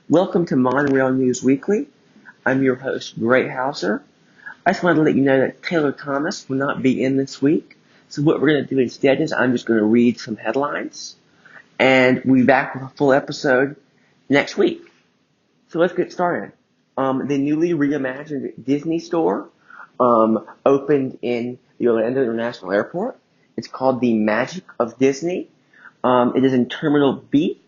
Welcome to Monorail News Weekly. I'm your host, Gray Hauser. I just wanted to let you know that Taylor Thomas will not be in this week. So what we're going to do instead is I'm just going to read some headlines, and we'll be back with a full episode next week. So let's get started. The newly reimagined Disney store opened in the Orlando International Airport. It's called the Magic of Disney. It is in Terminal B.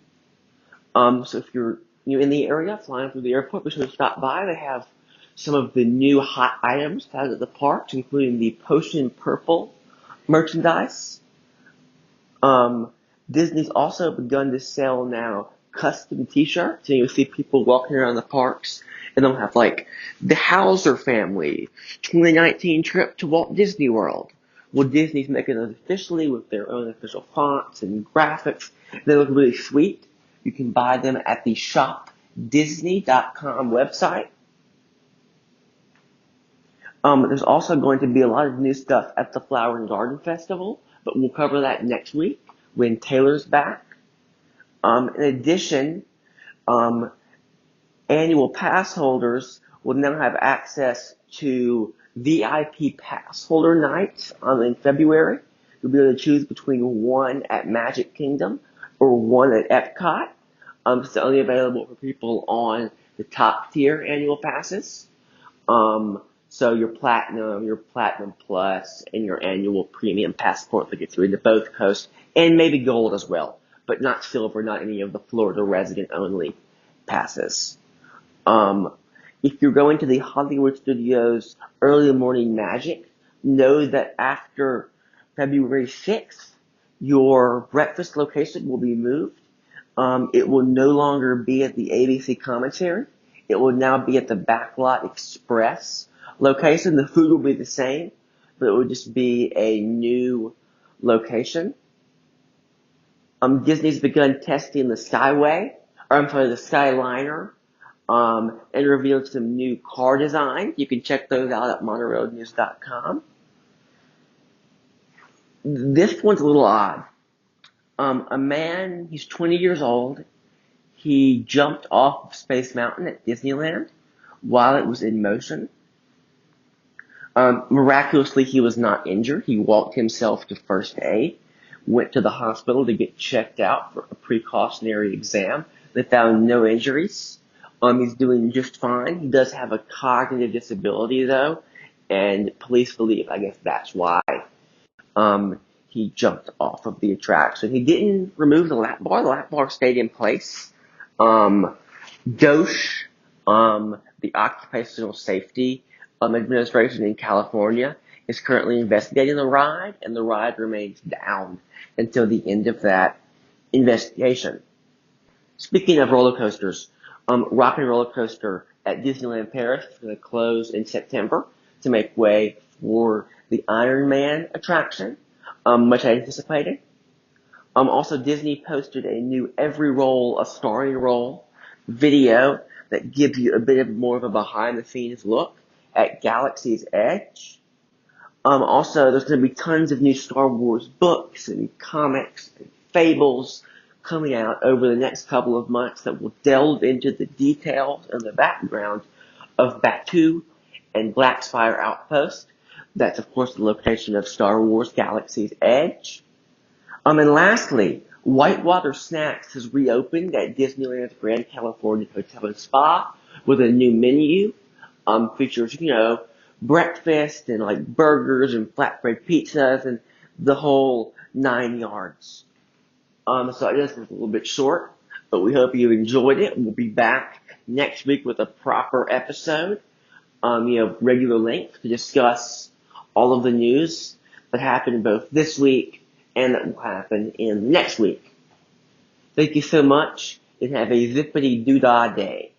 So if you're in the area flying through the airport, be sure to stop by. They have some of the new hot items found at the parks, including the Potion Purple merchandise. Disney's also begun to sell now custom t-shirts, and you'll see people walking around the parks, and they'll have like the Hauser family 2019 trip to Walt Disney World. Well, Disney's making it officially with their own official fonts and graphics. They look really sweet. You can buy them at the shopdisney.com website. There's also going to be a lot of new stuff at the Flower and Garden Festival, but we'll cover that next week when Taylor's back. In addition, annual pass holders will now have access to VIP pass holder nights in February. You'll be able to choose between one at Magic Kingdom or one at Epcot. It's only available for people on the top tier annual passes. So your platinum plus, and your annual premium passport that gets you into both coasts, and maybe gold as well, but not silver, not any of the Florida resident only passes. If you're going to the Hollywood Studios early morning magic, know that after February 6th, your breakfast location will be moved. It will no longer be at the ABC Commentary. It will now be at the Backlot Express location. The food will be the same, but it will just be a new location. Disney's begun testing the Skyliner, and revealed some new car design. You can check those out at monorailnews.com. This one's a little odd. A man, he's 20 years old. He jumped off of Space Mountain at Disneyland while it was in motion. Miraculously, he was not injured. He walked himself to first aid, went to the hospital to get checked out for a precautionary exam. They found no injuries. He's doing just fine. He does have a cognitive disability, though, and police believe, I guess that's why he jumped off of the attraction. He didn't remove the lap bar. The lap bar stayed in place. DOSH, the Occupational Safety Administration in California, is currently investigating the ride, and the ride remains down until the end of that investigation. Speaking of roller coasters, Rock and Roller Coaster at Disneyland Paris is going to close in September to make way for the Iron Man attraction, much anticipated. Also, Disney posted a new Every Roll a Starring Roll video that gives you a bit more of a behind-the-scenes look at Galaxy's Edge. Also, there's going to be tons of new Star Wars books and comics and fables coming out over the next couple of months that will delve into the details and the background of Batuu and Blackspire Outpost. That's, of course, the location of Star Wars Galaxy's Edge. And lastly, Whitewater Snacks has reopened at Disneyland's Grand California Hotel and Spa with a new menu. Features, breakfast and like burgers and flatbread pizzas and the whole 9 yards. So I guess it's a little bit short, but we hope you enjoyed it. We'll be back next week with a proper episode, regular length to discuss all of the news that happened both this week and that will happen in next week. Thank you so much, and have a zippity-doo-dah day.